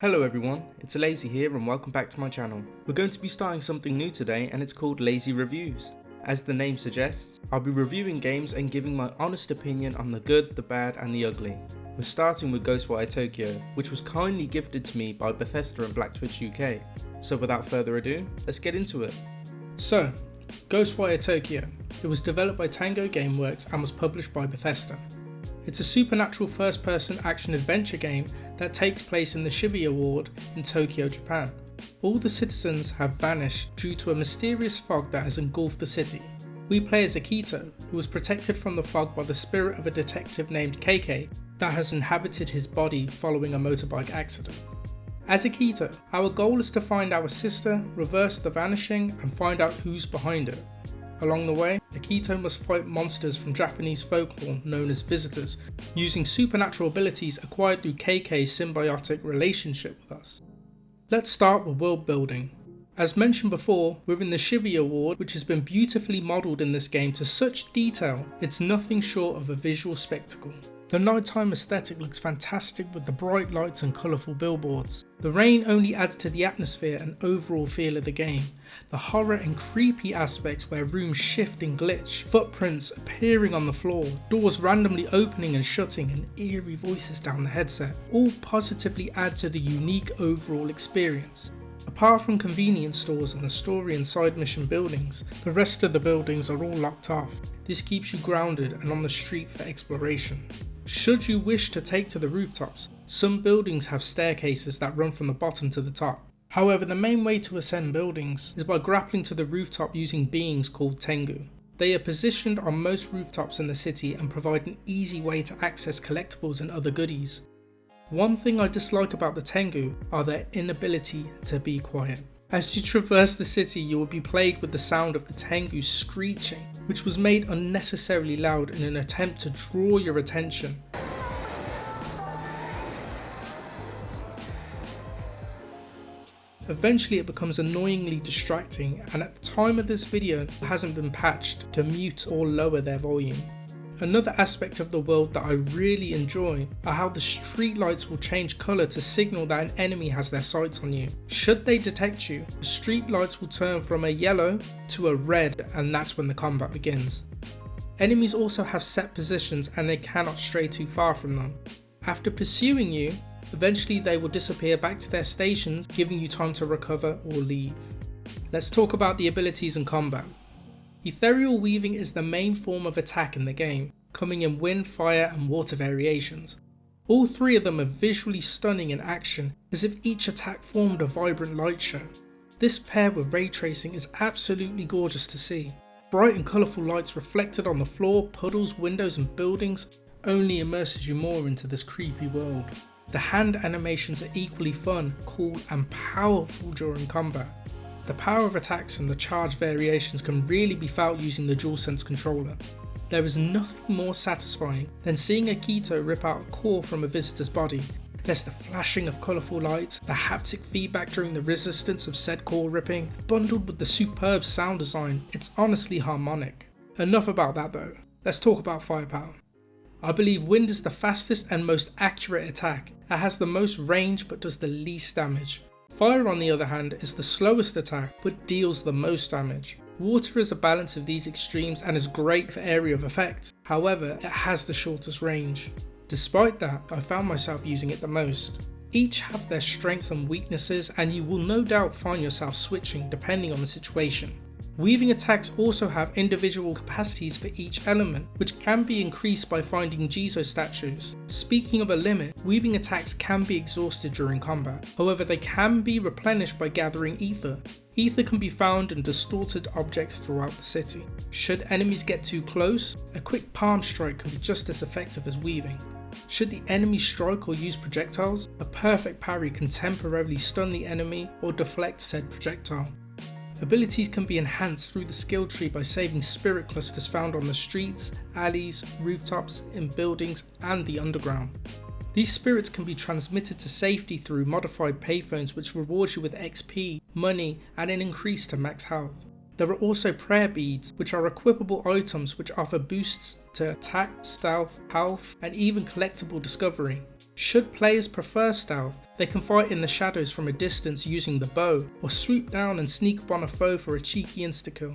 Hello everyone, it's Lazy here and welcome back to my channel. We're going to be starting something new today and it's called Lazy Reviews. As the name suggests, I'll be reviewing games and giving my honest opinion on the good, the bad and the ugly. We're starting with Ghostwire Tokyo, which was kindly gifted to me by Bethesda and Black Twitch UK. So without further ado, let's get into it. So, Ghostwire Tokyo. It was developed by Tango Gameworks and was published by Bethesda. It's a supernatural first-person action-adventure game that takes place in the Shibuya Ward in Tokyo, Japan. All the citizens have vanished due to a mysterious fog that has engulfed the city. We play as Akito, who was protected from the fog by the spirit of a detective named KK that has inhabited his body following a motorbike accident. As Akito, our goal is to find our sister, reverse the vanishing, and find out who's behind it. Along the way, Akito must fight monsters from Japanese folklore known as visitors, using supernatural abilities acquired through KK's symbiotic relationship with us. Let's start with world building. As mentioned before, we're in the Shibuya Ward, which has been beautifully modelled in this game to such detail, it's nothing short of a visual spectacle. The nighttime aesthetic looks fantastic with the bright lights and colourful billboards. The rain only adds to the atmosphere and overall feel of the game. The horror and creepy aspects where rooms shift and glitch, footprints appearing on the floor, doors randomly opening and shutting, and eerie voices down the headset all positively add to the unique overall experience. Apart from convenience stores and the story and side mission buildings, the rest of the buildings are all locked off. This keeps you grounded and on the street for exploration. Should you wish to take to the rooftops, some buildings have staircases that run from the bottom to the top. However, the main way to ascend buildings is by grappling to the rooftop using beings called Tengu. They are positioned on most rooftops in the city and provide an easy way to access collectibles and other goodies. One thing I dislike about the Tengu are their inability to be quiet. As you traverse the city, you will be plagued with the sound of the Tengu screeching, which was made unnecessarily loud in an attempt to draw your attention. Eventually it becomes annoyingly distracting, and at the time of this video it hasn't been patched to mute or lower their volume. Another aspect of the world that I really enjoy are how the street lights will change colour to signal that an enemy has their sights on you. Should they detect you, the street lights will turn from a yellow to a red, and that's when the combat begins. Enemies also have set positions and they cannot stray too far from them. After pursuing you, eventually they will disappear back to their stations, giving you time to recover or leave. Let's talk about the abilities and combat. Ethereal weaving is the main form of attack in the game, coming in wind, fire and water variations. All three of them are visually stunning in action, as if each attack formed a vibrant light show. This paired with ray tracing is absolutely gorgeous to see. Bright and colourful lights reflected on the floor, puddles, windows and buildings only immerses you more into this creepy world. The hand animations are equally fun, cool and powerful during combat. The power of attacks and the charge variations can really be felt using the DualSense controller. There is nothing more satisfying than seeing Akito rip out a core from a visitor's body. There's the flashing of colourful lights, the haptic feedback during the resistance of said core ripping, bundled with the superb sound design. It's honestly harmonic. Enough about that though, let's talk about firepower. I believe wind is the fastest and most accurate attack. It has the most range but does the least damage. Fire on the other hand is the slowest attack but deals the most damage. Water is a balance of these extremes and is great for area of effect, however it has the shortest range. Despite that, I found myself using it the most. Each have their strengths and weaknesses and you will no doubt find yourself switching depending on the situation. Weaving attacks also have individual capacities for each element, which can be increased by finding Jizo statues. Speaking of a limit, weaving attacks can be exhausted during combat, however they can be replenished by gathering ether. Ether can be found in distorted objects throughout the city. Should enemies get too close, a quick palm strike can be just as effective as weaving. Should the enemy strike or use projectiles, a perfect parry can temporarily stun the enemy or deflect said projectile. Abilities can be enhanced through the skill tree by saving spirit clusters found on the streets, alleys, rooftops, in buildings and the underground. These spirits can be transmitted to safety through modified payphones which reward you with XP, money and an increase to max health. There are also prayer beads, which are equipable items which offer boosts to attack, stealth, health and even collectible discovery. Should players prefer stealth, they can fight in the shadows from a distance using the bow, or swoop down and sneak up on a foe for a cheeky insta-kill.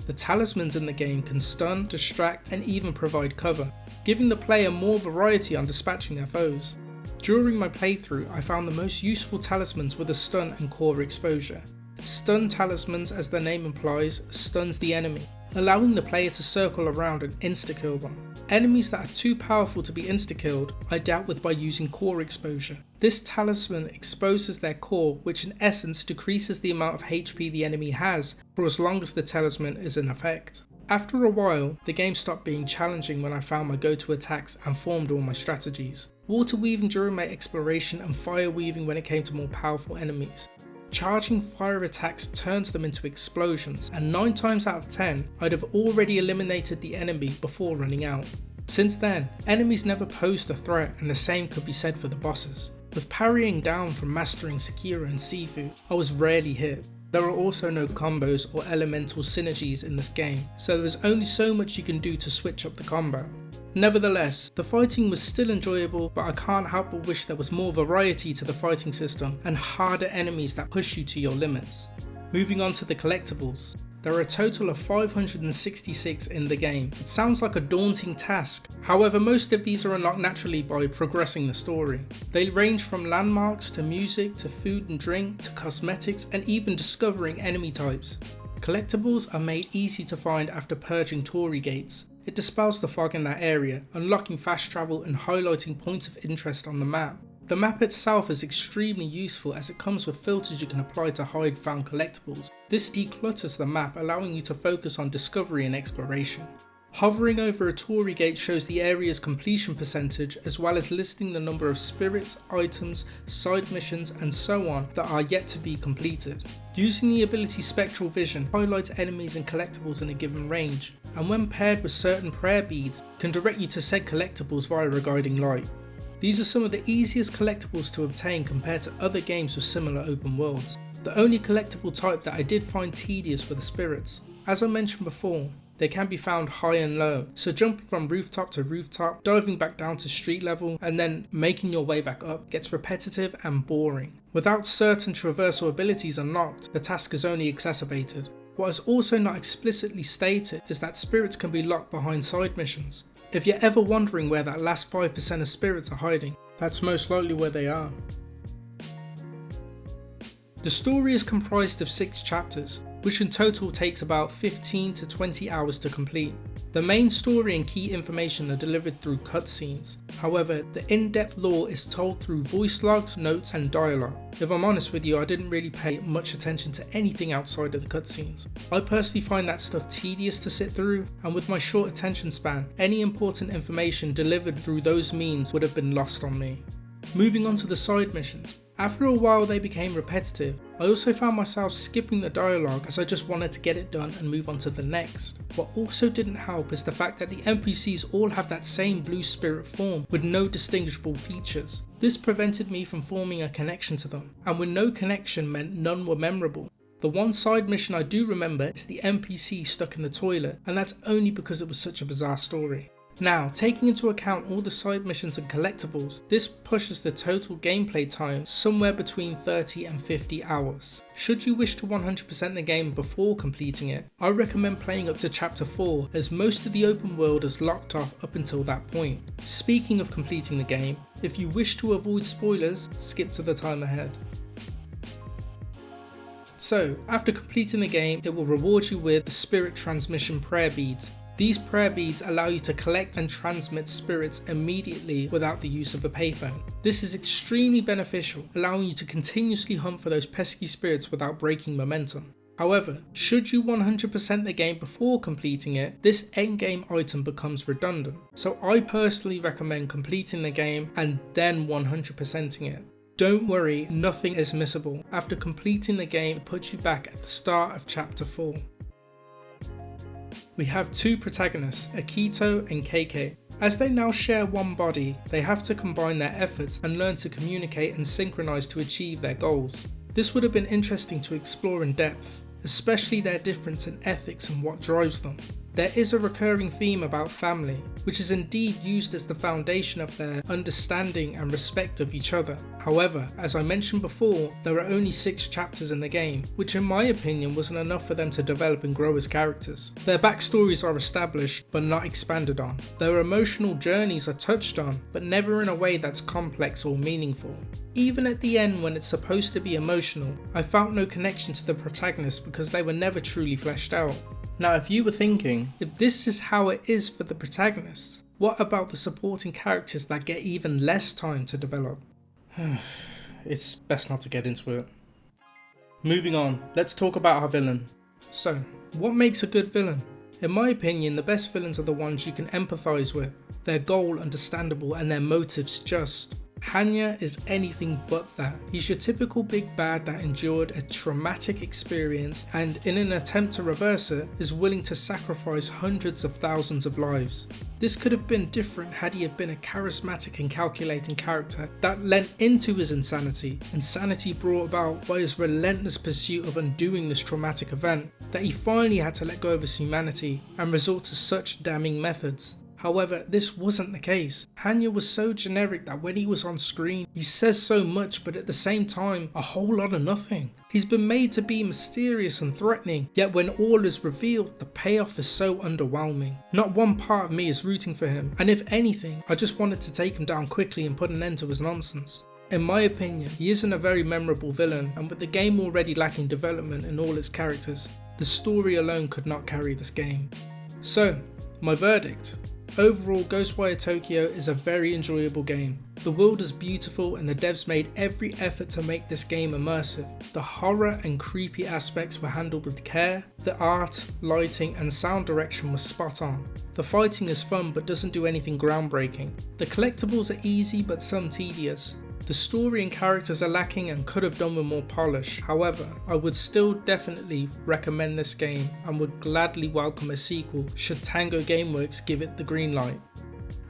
The talismans in the game can stun, distract, and even provide cover, giving the player more variety on dispatching their foes. During my playthrough, I found the most useful talismans were the stun and core exposure. Stun talismans, as their name implies, stuns the enemy, allowing the player to circle around and insta-kill them. Enemies that are too powerful to be insta-killed, I dealt with by using core exposure. This talisman exposes their core, which in essence decreases the amount of HP the enemy has for as long as the talisman is in effect. After a while, the game stopped being challenging when I found my go-to attacks and formed all my strategies. Water weaving during my exploration and fire weaving when it came to more powerful enemies. Charging fire attacks turns them into explosions, and 9 times out of 10, I'd have already eliminated the enemy before running out. Since then, enemies never posed a threat, and the same could be said for the bosses. With parrying down from mastering Sekiro and Sifu, I was rarely hit. There are also no combos or elemental synergies in this game, so there is only so much you can do to switch up the combo. Nevertheless, the fighting was still enjoyable, but I can't help but wish there was more variety to the fighting system and harder enemies that push you to your limits. Moving on to the collectibles. There are a total of 566 in the game. It sounds like a daunting task, however most of these are unlocked naturally by progressing the story. They range from landmarks to music to food and drink to cosmetics and even discovering enemy types. Collectibles are made easy to find after purging Torii gates. It dispels the fog in that area, unlocking fast travel and highlighting points of interest on the map. The map itself is extremely useful as it comes with filters you can apply to hide found collectibles. This declutters the map, allowing you to focus on discovery and exploration. Hovering over a Torii gate shows the area's completion percentage, as well as listing the number of spirits, items, side missions and so on that are yet to be completed. Using the ability Spectral Vision highlights enemies and collectibles in a given range, and when paired with certain prayer beads, can direct you to said collectibles via a guiding light. These are some of the easiest collectibles to obtain compared to other games with similar open worlds. The only collectible type that I did find tedious were the spirits. As I mentioned before, they can be found high and low, so jumping from rooftop to rooftop, diving back down to street level, and then making your way back up gets repetitive and boring. Without certain traversal abilities unlocked, the task is only exacerbated. What is also not explicitly stated is that spirits can be locked behind side missions. If you're ever wondering where that last 5% of spirits are hiding, that's most likely where they are. The story is comprised of 6 chapters, which in total takes about 15 to 20 hours to complete. The main story and key information are delivered through cutscenes. However, the in-depth lore is told through voice logs, notes and dialogue. If I'm honest with you, I didn't really pay much attention to anything outside of the cutscenes. I personally find that stuff tedious to sit through, and with my short attention span, any important information delivered through those means would have been lost on me. Moving on to the side missions. After a while they became repetitive. I also found myself skipping the dialogue as I just wanted to get it done and move on to the next. What also didn't help is the fact that the NPCs all have that same blue spirit form with no distinguishable features. This prevented me from forming a connection to them, and with no connection meant none were memorable. The one side mission I do remember is the NPC stuck in the toilet, and that's only because it was such a bizarre story. Now, taking into account all the side missions and collectibles, this pushes the total gameplay time somewhere between 30 and 50 hours. Should you wish to 100% the game before completing it, I recommend playing up to chapter 4 as most of the open world is locked off up until that point. Speaking of completing the game, if you wish to avoid spoilers, skip to the time ahead. So, after completing the game, it will reward you with the Spirit Transmission Prayer Beads. These prayer beads allow you to collect and transmit spirits immediately without the use of a payphone. This is extremely beneficial, allowing you to continuously hunt for those pesky spirits without breaking momentum. However, should you 100% the game before completing it, this endgame item becomes redundant. So I personally recommend completing the game and then 100%ing it. Don't worry, nothing is missable. After completing the game, it puts you back at the start of chapter 4. We have 2 protagonists, Akito and KK. As they now share one body, they have to combine their efforts and learn to communicate and synchronize to achieve their goals. This would have been interesting to explore in depth, especially their difference in ethics and what drives them. There is a recurring theme about family, which is indeed used as the foundation of their understanding and respect of each other. However, as I mentioned before, there are only 6 chapters in the game, which in my opinion wasn't enough for them to develop and grow as characters. Their backstories are established, but not expanded on. Their emotional journeys are touched on, but never in a way that's complex or meaningful. Even at the end when it's supposed to be emotional, I felt no connection to the protagonists because they were never truly fleshed out. Now if you were thinking, if this is how it is for the protagonists, what about the supporting characters that get even less time to develop? It's best not to get into it. Moving on, let's talk about our villain. So, what makes a good villain? In my opinion, the best villains are the ones you can empathise with, their goal understandable and their motives just. Hanya is anything but that. He's your typical big bad that endured a traumatic experience and in an attempt to reverse it is willing to sacrifice hundreds of thousands of lives. This could have been different had he have been a charismatic and calculating character that lent into his insanity brought about by his relentless pursuit of undoing this traumatic event, that he finally had to let go of his humanity and resort to such damning methods. However, this wasn't the case. Hanya was so generic that when he was on screen, he says so much but at the same time, a whole lot of nothing. He's been made to be mysterious and threatening, yet when all is revealed, the payoff is so underwhelming. Not one part of me is rooting for him, and if anything, I just wanted to take him down quickly and put an end to his nonsense. In my opinion, he isn't a very memorable villain, and with the game already lacking development in all its characters, the story alone could not carry this game. So, my verdict. Overall, Ghostwire Tokyo is a very enjoyable game. The world is beautiful and the devs made every effort to make this game immersive. The horror and creepy aspects were handled with care, the art, lighting and sound direction was spot on. The fighting is fun but doesn't do anything groundbreaking. The collectibles are easy but some tedious. The story and characters are lacking and could have done with more polish. However, I would still definitely recommend this game and would gladly welcome a sequel should Tango Gameworks give it the green light.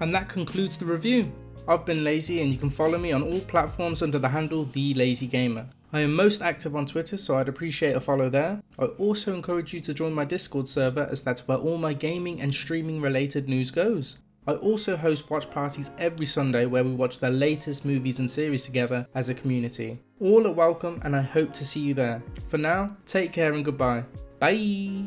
And that concludes the review. I've been Lazy and you can follow me on all platforms under the handle TheeLazyGamer. I am most active on Twitter, so I'd appreciate a follow there. I also encourage you to join my Discord server as that's where all my gaming and streaming related news goes. I also host watch parties every Sunday where we watch the latest movies and series together as a community. All are welcome and I hope to see you there. For now, take care and goodbye. Bye!